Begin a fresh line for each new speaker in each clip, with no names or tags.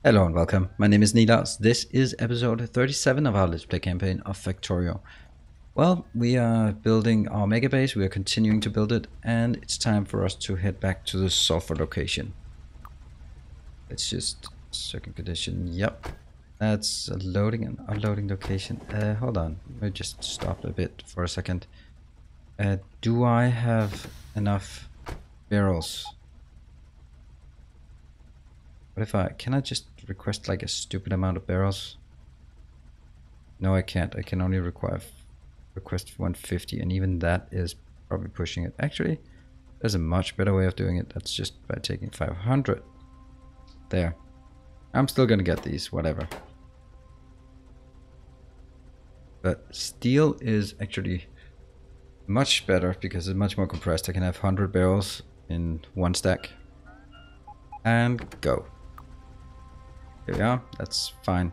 Hello and welcome. My name is Nilaus. This is episode 37 of our Let's Play campaign of Factorio. Well, we are building our Megabase. We are continuing to build it, and it's time for us to head back to the sulfur location. Let's just circuit condition. Yep, that's a loading and unloading location. Hold on. Let me just stop a bit for a second. Do I have enough barrels? What if can I just request like a stupid amount of barrels? No, I can't. I can only request 150, and even that is probably pushing it. Actually, there's a much better way of doing it. That's just by taking 500. There. I'm still gonna get these, whatever. But steel is actually much better because it's much more compressed. I can have 100 barrels in one stack. And go. Here we are. That's fine.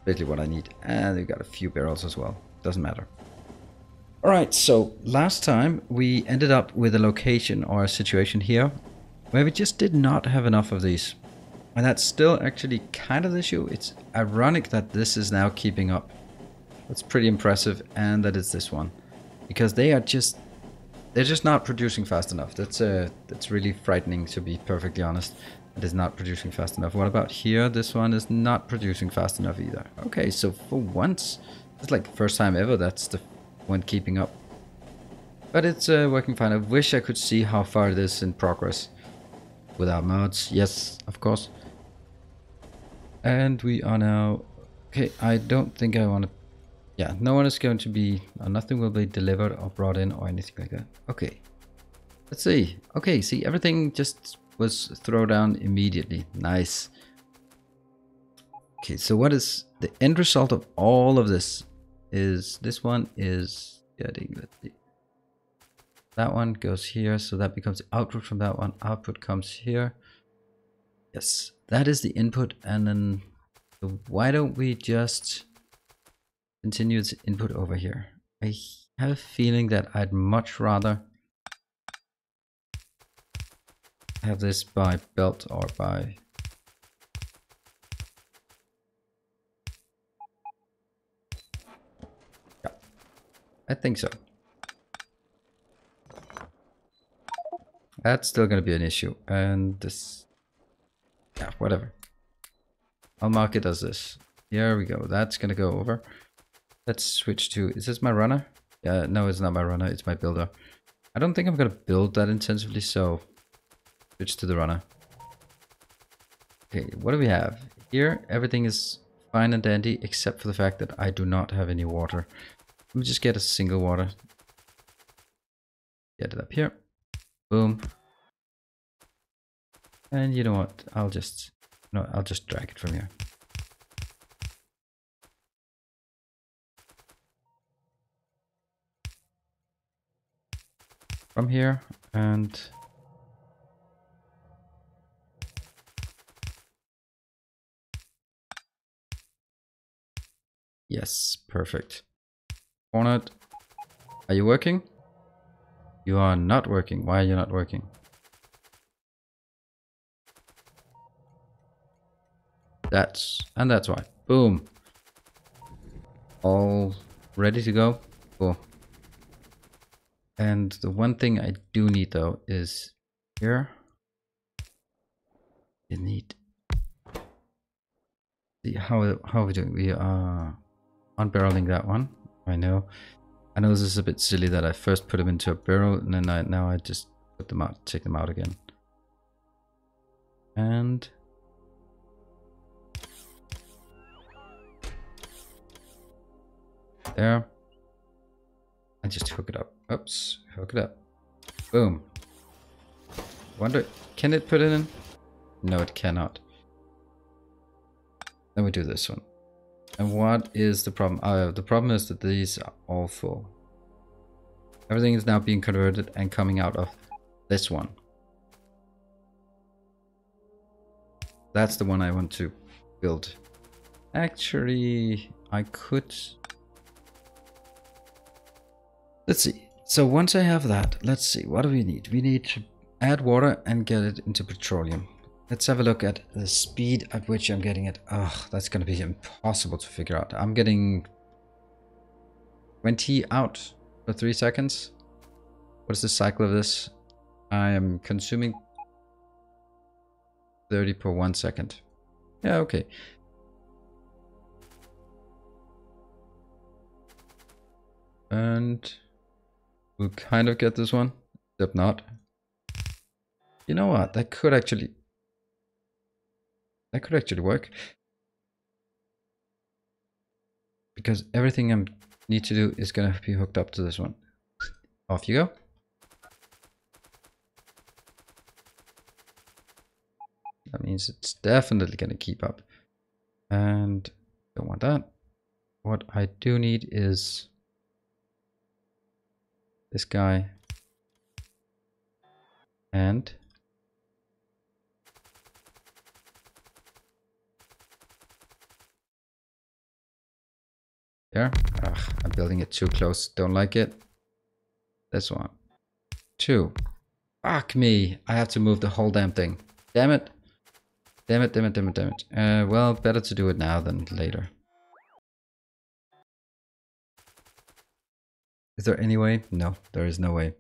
Basically what I need. And we got a few barrels as well. Doesn't matter. Alright, so last time we ended up with a location or a situation here where we just did not have enough of these. And that's still actually kind of the issue. It's ironic that this is now keeping up. That's pretty impressive, and that it's this one. Because they're just not producing fast enough. That's really frightening, to be perfectly honest. It is not producing fast enough. What about here? This one is not producing fast enough either. Okay, so for once, it's like the first time ever that's the one keeping up. But it's working fine. I wish I could see how far it is in progress. Without mods, yes, of course. And we are now... Okay, I don't think I want to... Yeah, no one is going to be... nothing will be delivered or brought in or anything like that. Okay. Let's see. Okay, see, everything just was thrown down immediately. Nice. Okay, so what is the end result of all of this? Is this one is getting... Let's see. That one goes here, so that becomes the output from that one. Output comes here. Yes, that is the input, and then why don't we just continue its input over here? I have a feeling that I'd much rather have this by belt or by... Yeah, I think so. That's still going to be an issue, and this... Yeah, whatever. I'll mark it as this. Here we go. That's going to go over. Let's switch to... Is this my runner? Yeah, no, it's not my runner. It's my builder. I don't think I'm going to build that intensively, so... Switch to the runner. Okay, what do we have? Here, everything is fine and dandy, except for the fact that I do not have any water. Let me just get a single water. Get it up here. Boom. And you know what? I'll just drag it from here. From here, and yes, perfect. Hornet, are you working? You are not working. Why are you not working? That's why. Boom. All ready to go. Cool. And the one thing I do need though is here. You need... See how are we doing? We are unbarreling that one. I know this is a bit silly that I first put them into a barrel and then now I just put them out, take them out again. And there. And just hook it up. Oops, hook it up. Boom. Wonder, can it put it in? No, it cannot. Then we do this one. And what is the problem? The problem is that these are all full. Everything is now being converted and coming out of this one. That's the one I want to build. Actually, I could... Let's see. So once I have that, let's see. What do we need? We need to add water and get it into petroleum. Let's have a look at the speed at which I'm getting it. Oh, that's going to be impossible to figure out. I'm getting 20 out for 3 seconds. What is the cycle of this? I am consuming 30 per 1 second. Yeah, okay. And we'll kind of get this one, except not. You know what? That could actually work. Because everything I need to do is going to be hooked up to this one. Off you go. That means it's definitely going to keep up. And don't want that. What I do need is this guy and there. Ugh, I'm building it too close. Don't like it. This one. 2. Fuck me. I have to move the whole damn thing. Damn it. Damn it, damn it, damn it, damn it. Well, better to do it now than later. Is there any way? No, there is no way.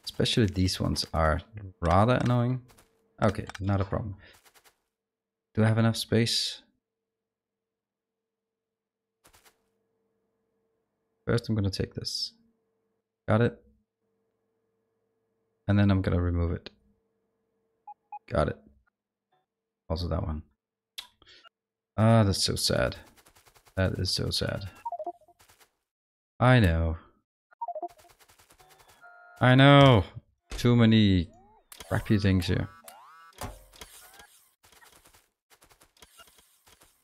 Especially these ones are rather annoying. Okay, not a problem. Do I have enough space? First, I'm going to take this. Got it. And then I'm going to remove it. Got it. Also that one. Ah, that's so sad. That is so sad. I know. I know. Too many crappy things here.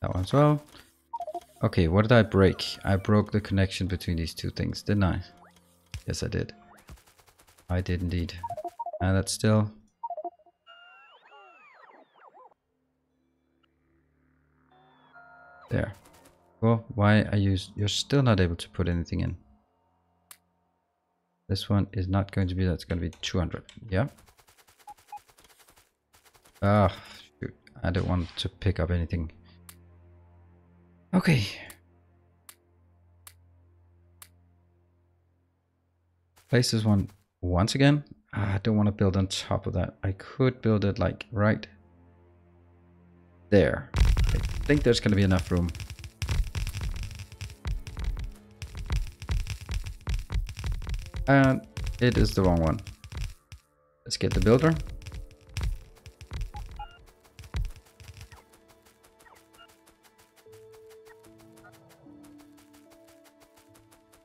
That one as well. Okay, what did I break? I broke the connection between these two things, didn't I? Yes, I did. I did indeed. And that's still... there. Well, why are you... you're still not able to put anything in. This one is not going to be... that's going to be 200. Yeah. Ah, shoot. I don't want to pick up anything. Okay. Place this one once again. I don't want to build on top of that. I could build it like right there. I think there's going to be enough room. And it is the wrong one. Let's get the builder.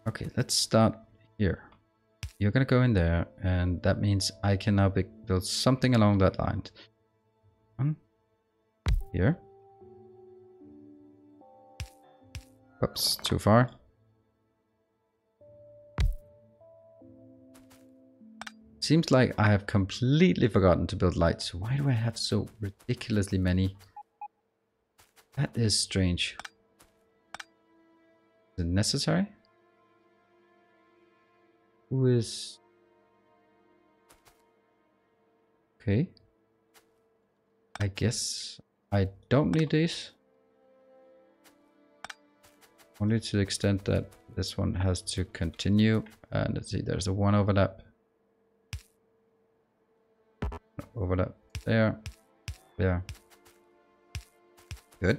Okay, let's start here. You're gonna go in there, and that means I can now build something along that line. Here. Oops, too far. Seems like I have completely forgotten to build lights. Why do I have so ridiculously many? That is strange. Is it necessary? Who is... okay. I guess I don't need these. Only to the extent that this one has to continue. And let's see, there's a 1 overlap. Overlap there. There. Good.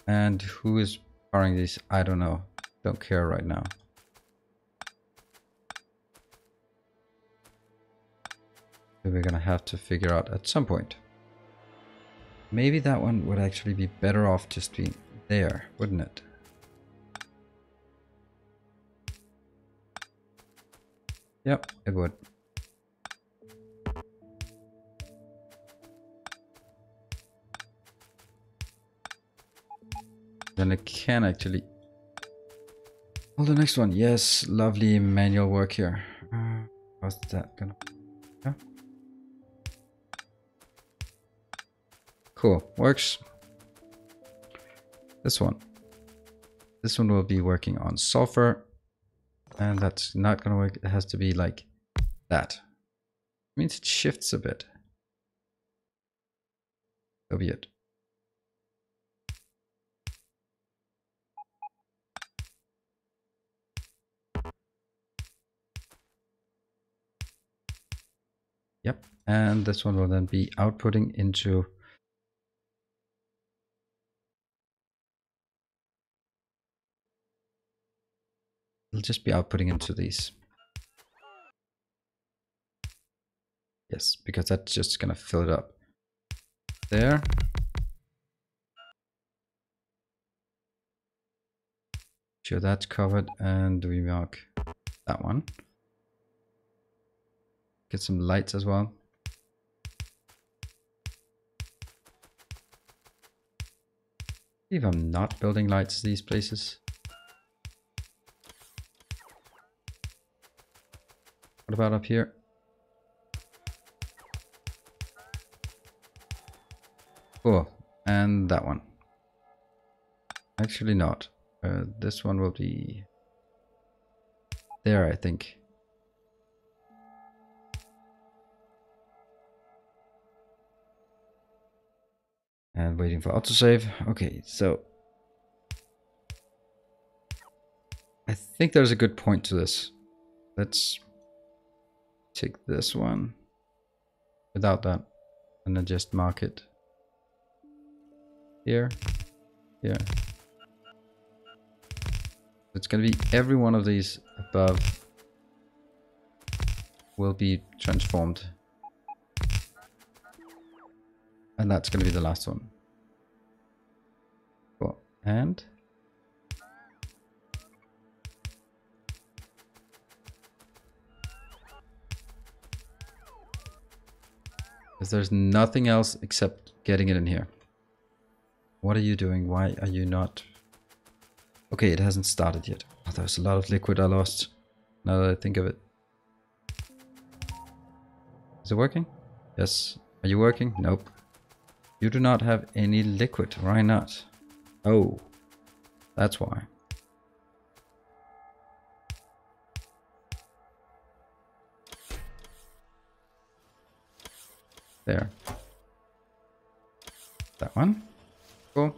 And who is powering these? I don't know. Don't care right now. We're gonna have to figure out at some point. Maybe that one would actually be better off just being there, wouldn't it? Yep, it would. Then I can actually... oh, the next one. Yes, lovely manual work here. How's that gonna... yeah. Cool, works. This one. This one will be working on sulfur. And that's not gonna work. It has to be like that. It means it shifts a bit. So be it. Yep. And this one will then be outputting into it'll just be outputting into these. Yes, because that's just gonna fill it up. There. Sure, that's covered, and we mark that one. Get some lights as well. If I'm not building lights these places. What about up here? Cool. And that one. Actually not. This one will be there, I think. And waiting for autosave. Okay, so I think there's a good point to this. Let's take this one without that and then just mark it here, here. It's going to be every one of these above will be transformed. And that's going to be the last one. Cool. And because there's nothing else except getting it in here. What are you doing? Why are you not? Okay, it hasn't started yet. Oh, there's a lot of liquid I lost. Now that I think of it. Is it working? Yes. Are you working? Nope. You do not have any liquid. Why not? Oh, that's why. There. That one. Cool.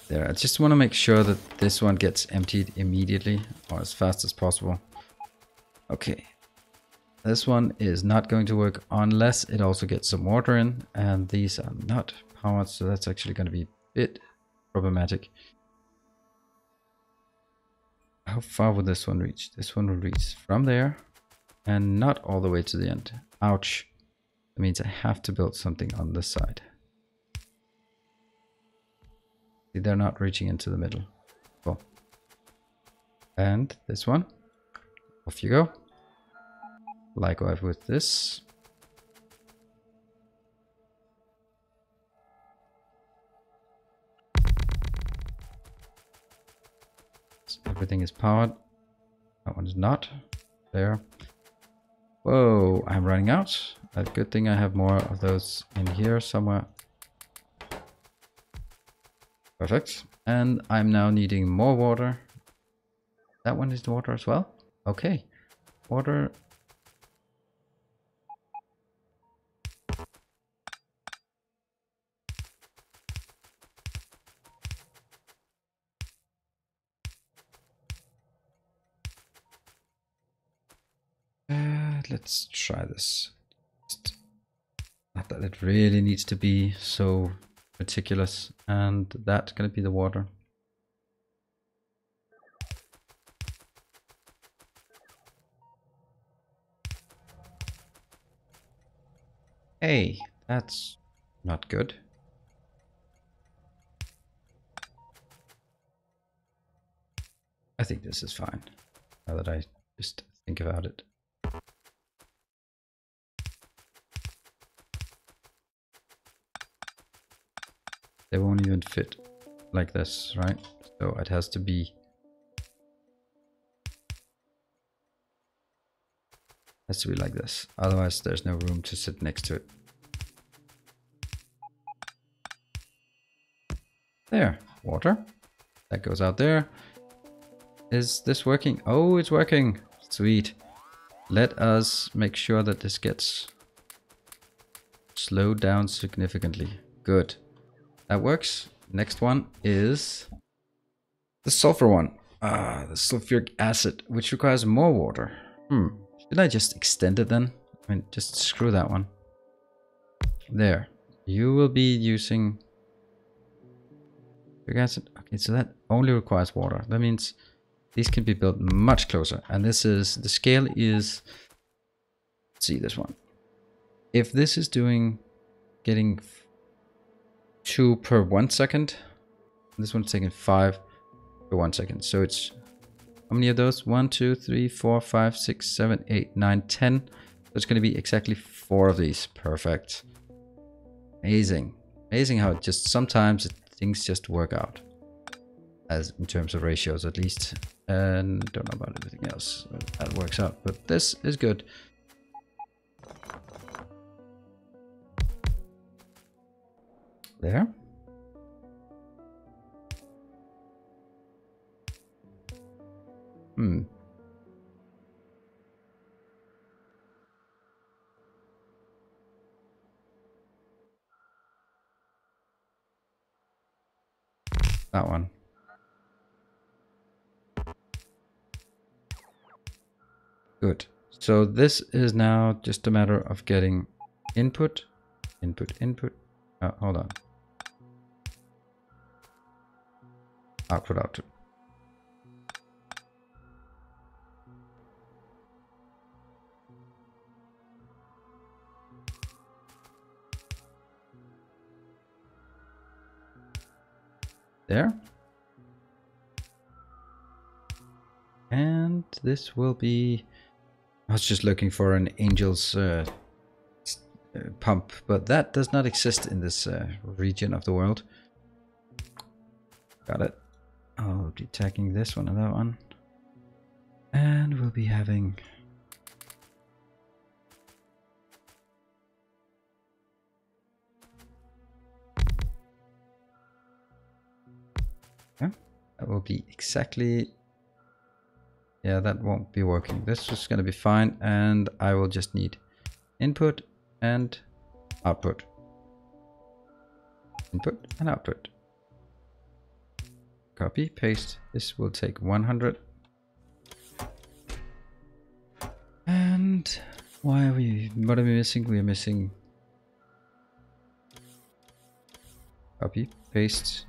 There. I just want to make sure that this one gets emptied immediately or as fast as possible. Okay. This one is not going to work unless it also gets some water in, and these are not powered, so that's actually going to be a bit problematic. How far will this one reach? This one will reach from there and not all the way to the end. Ouch. That means I have to build something on this side. See, they're not reaching into the middle. Cool. And this one. Off you go. Likewise with this. So everything is powered. That one is not. There. Whoa, I'm running out. A good thing I have more of those in here somewhere. Perfect. And I'm now needing more water. That one is the water as well? Okay. Water. Let's try this. Not that it really needs to be so meticulous, and that's going to be the water. Hey, that's not good. I think this is fine, now that I just think about it. They won't even fit like this, right? So it has to be like this. Otherwise, there's no room to sit next to it. There, water. That goes out there. Is this working? Oh, it's working. Sweet. Let us make sure that this gets slowed down significantly. Good. That works. Next one is the sulfur one. The sulfuric acid, which requires more water. Should I just extend it then? I mean, just screw that one. There. You will be using sulfuric acid. Okay, so that only requires water. That means these can be built much closer. And this is, the scale is, let's see this one. If this is getting 2 per 1 second, this one's taking 5 per 1 second. So it's, how many of those? 1, 2, 3, 4, 5, 6, 7, 8, 9, 10. So it's going to be exactly 4 of these. Perfect. Amazing. Amazing how it just, sometimes things just work out. As in terms of ratios at least. And don't know about everything else. That works out. But this is good. There. That one. Good. So this is now just a matter of getting input, input. Oh, hold on. Output. There. And this will be, I was just looking for an angel's pump, but that does not exist in this region of the world. Got it. I'll be tagging this one and that one. And we'll be having that will be exactly, yeah, that won't be working. This is going to be fine, and I will just need input and output. Input and output. Copy, paste. This will take 100. And why are we, what are we missing? We are missing copy, paste.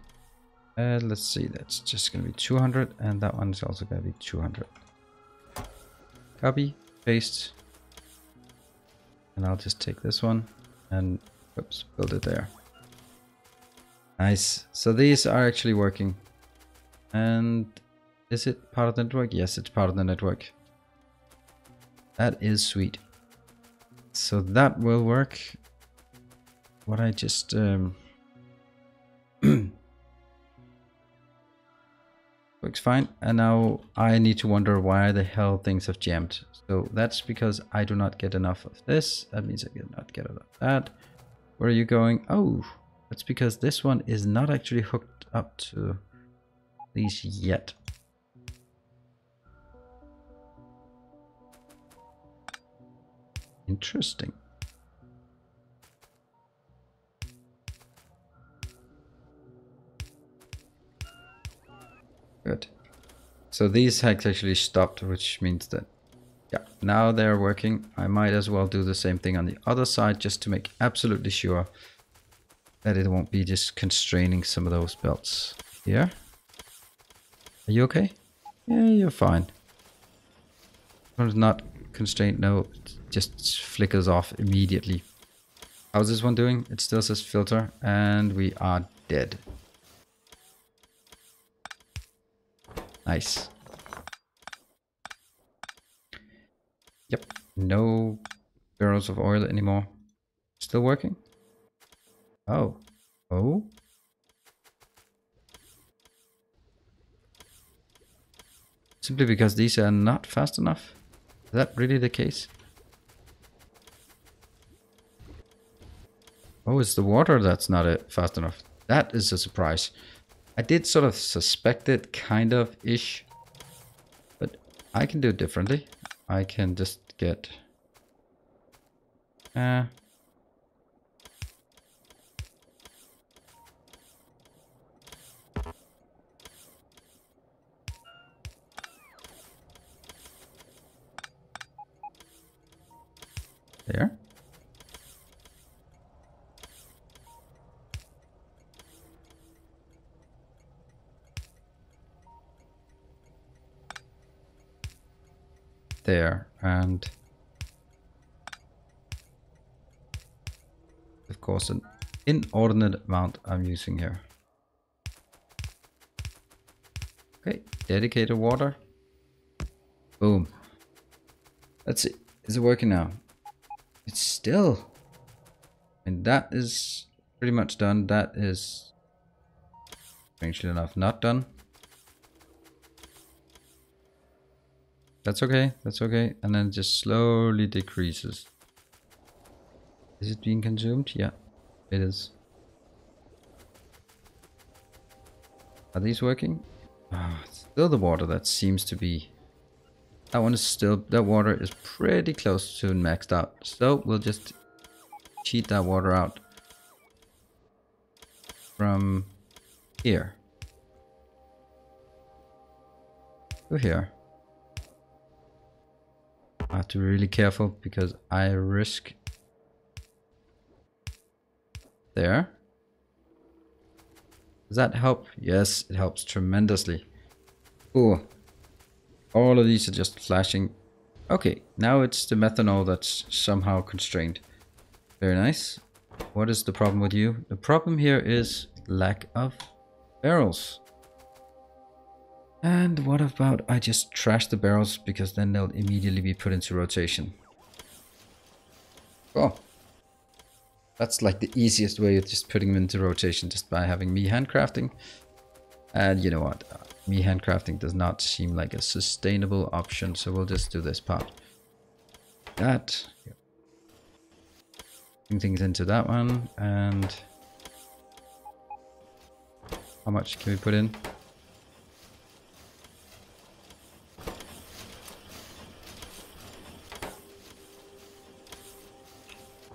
Let's see, that's just going to be 200, and that one is also going to be 200. Copy, paste, and I'll just take this one and oops, build it there. Nice. So these are actually working. And is it part of the network? Yes, it's part of the network. That is sweet. So that will work. What I just works fine. And now I need to wonder why the hell things have jammed. So that's because I do not get enough of this. That means I cannot get enough of that. Where are you going? Oh, that's because this one is not actually hooked up to these yet. Interesting. Good. So these hacks actually stopped, which means that, yeah, now they're working. I might as well do the same thing on the other side just to make absolutely sure that it won't be just constraining some of those belts here. Are you okay? Yeah, you're fine. It's not constrained, no, it just flickers off immediately. How's this one doing? It still says filter, and we are dead. Nice. Yep, no barrels of oil anymore. Still working? Oh. Oh? Simply because these are not fast enough? Is that really the case? Oh, it's the water that's not fast enough. That is a surprise. I did sort of suspect it, kind of ish, but I can do it differently. I can just get there. There, and of course an inordinate amount I'm using here. Okay, dedicated water. Boom. Let's see. Is it working now? It's still. And that is pretty much done. That is, strangely enough, not done. That's okay. That's okay. And then it just slowly decreases. Is it being consumed? Yeah, it is. Are these working? Ah, it's still the water that seems to be. That one is still, that water is pretty close to maxed out. So we'll just cheat that water out from here to here. I have to be really careful because I risk there. Does that help? Yes, it helps tremendously. Oh, all of these are just flashing. Okay, now it's the methanol that's somehow constrained. Very nice. What is the problem with you? The problem here is lack of barrels. And what about I just trash the barrels because then they'll immediately be put into rotation. Oh, that's like the easiest way of just putting them into rotation, just by having me handcrafting. And you know what? Me handcrafting does not seem like a sustainable option, so we'll just do this part. That. Putting things into that one, and how much can we put in?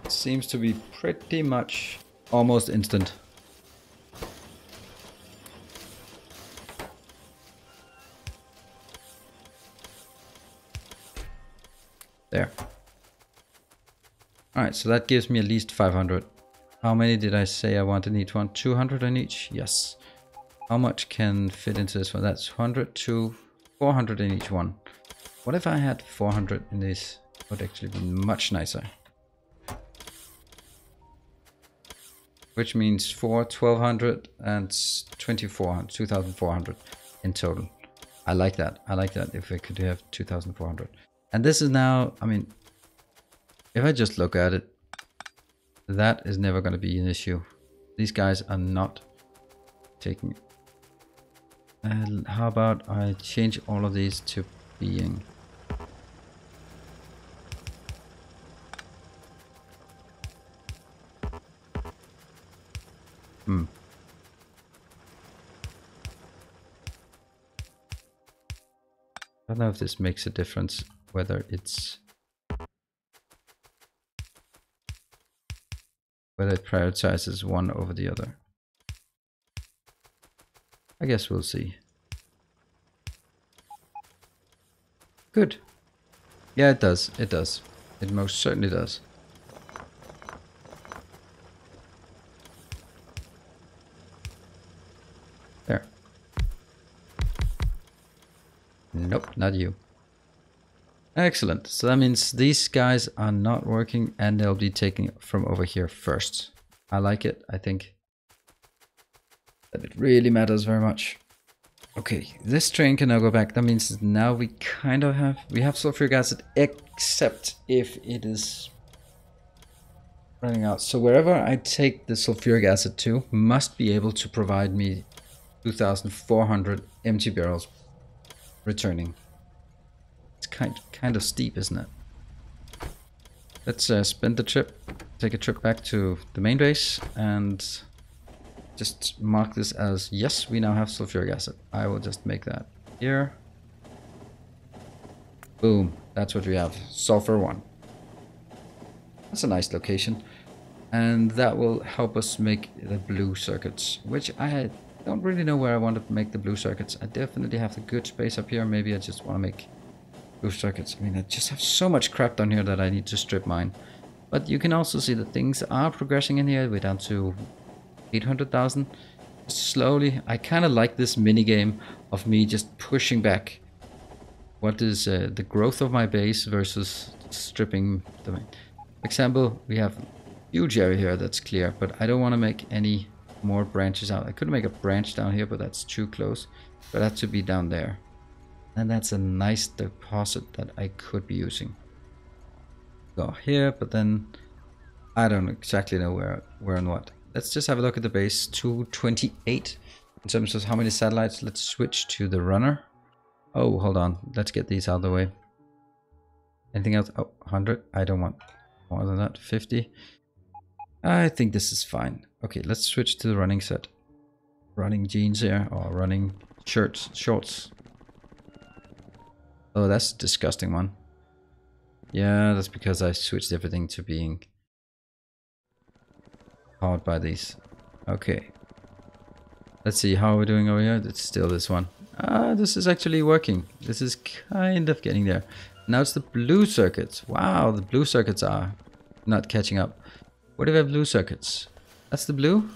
Seems to be pretty much almost instant. There. Alright, so that gives me at least 500. How many did I say I want in each one? 200 in each? Yes. How much can fit into this one? That's 100 to 400 in each one. What if I had 400 in this? Would actually be much nicer. Which means 1200 and 2400, 2400 in total. I like that. I like that if I could have 2400. And this is now, I mean, if I just look at it, that is never going to be an issue. These guys are not taking. And how about I change all of these to being. I don't know if this makes a difference, whether it prioritizes one over the other. I guess we'll see. Good. Yeah, it does. It does. It most certainly does. There. Nope, not you. Excellent. So that means these guys are not working and they'll be taking from over here first. I like it. I think that it really matters very much. Okay, this train can now go back. That means now we kind of have sulfuric acid, except if it is running out. So wherever I take the sulfuric acid to must be able to provide me 2,400 empty barrels returning. It's kind of steep, isn't it? Let's spend the trip, take a trip back to the main base and just mark this as, yes, we now have sulfuric acid. I will just make that here. Boom, that's what we have, sulfur 1. That's a nice location. And that will help us make the blue circuits, which I don't really know where I want to make the blue circuits. I definitely have the good space up here. Maybe I just want to make blue circuits. I mean, I just have so much crap down here that I need to strip mine. But you can also see that things are progressing in here. We're down to 800,000. Slowly, I kind of like this mini game of me just pushing back. What is the growth of my base versus stripping the main. For example, we have a huge area here that's clear, but I don't want to make any more branches out. I could make a branch down here, but that's too close. But that should be down there. And that's a nice deposit that I could be using. Go here, but then I don't exactly know where and what. Let's just have a look at the base. 228 in terms of how many satellites. Let's switch to the runner. Oh, hold on. Let's get these out of the way. Anything else? Oh, 100. I don't want more than that. 50. I think this is fine. Okay, let's switch to the running set. Running jeans here, or running shorts. Oh, that's a disgusting one. Yeah, that's because I switched everything to being powered by these. Okay. Let's see how we're doing over here. It's still this one. Ah, this is actually working. This is kind of getting there. Now it's the blue circuits. Wow, the blue circuits are not catching up. Where do we have blue circuits? That's the blue?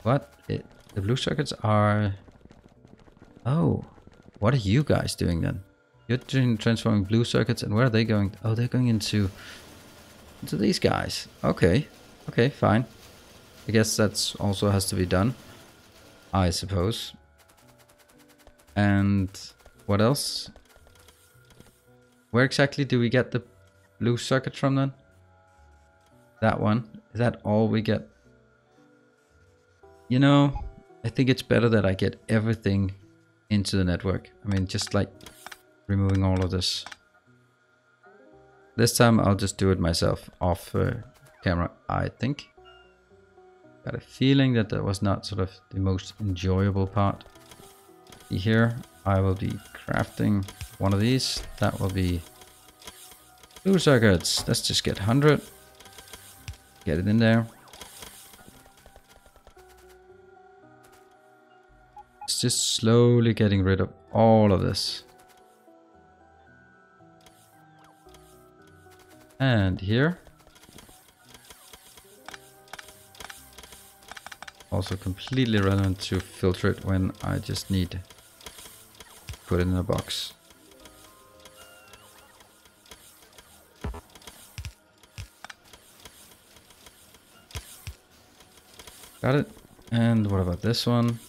What? The blue circuits are... Oh, what are you guys doing then? You're transforming blue circuits, and where are they going? Oh, they're going into these guys. Okay, okay, fine. I guess that's also has to be done, I suppose. And what else? Where exactly do we get the blue circuit from then? That one. Is that all we get? You know, I think it's better that I get everything into the network. I mean, just like removing all of this. This time I'll just do it myself off camera, I think. Got a feeling that that was not sort of the most enjoyable part. Here I will be crafting one of these. That will be blue circuits. Let's just get 100. Get it in there. It's just slowly getting rid of all of this. And here. Also completely relevant to filter it when I just need to put it in a box. Got it. And what about this one?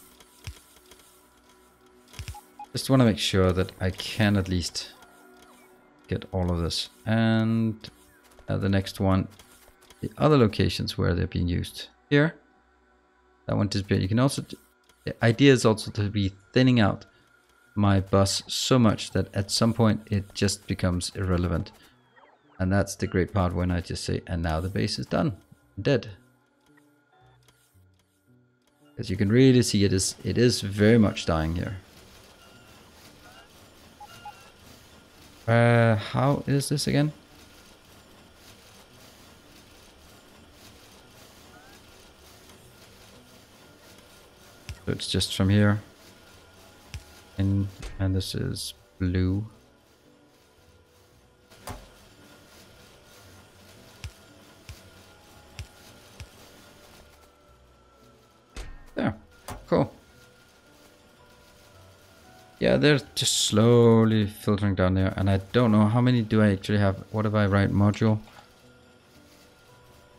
Just want to make sure that I can at least get all of this. And the next one, the other locations where they're being used. Here, that one disappeared. You can also, the idea is also to be thinning out my bus so much that at some point it just becomes irrelevant. And that's the great part when I just say, and now the base is done, dead. As you can really see, it is very much dying here. How is this again? So it's just from here. And this is blue. There. Cool. Yeah, they're just slowly filtering down there, and I don't know how many do I actually have. What if I write module?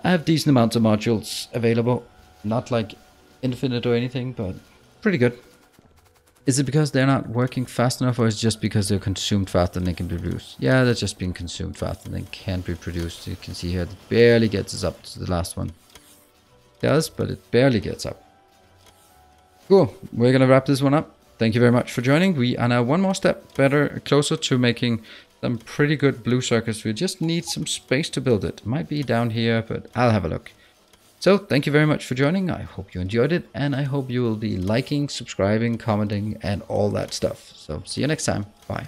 I have decent amounts of modules available. Not like infinite or anything, but pretty good. Is it because they're not working fast enough, or is it just because they're consumed faster than they can be produced? Yeah, they're just being consumed faster than they can be produced. You can see here, it barely gets us up to the last one. It does, but it barely gets up. Cool, we're gonna wrap this one up. Thank you very much for joining. We are now one more step closer to making some pretty good blue circuits. We just need some space to build it. Might be down here, but I'll have a look. So thank you very much for joining. I hope you enjoyed it, and I hope you will be liking, subscribing, commenting, and all that stuff. So see you next time. Bye.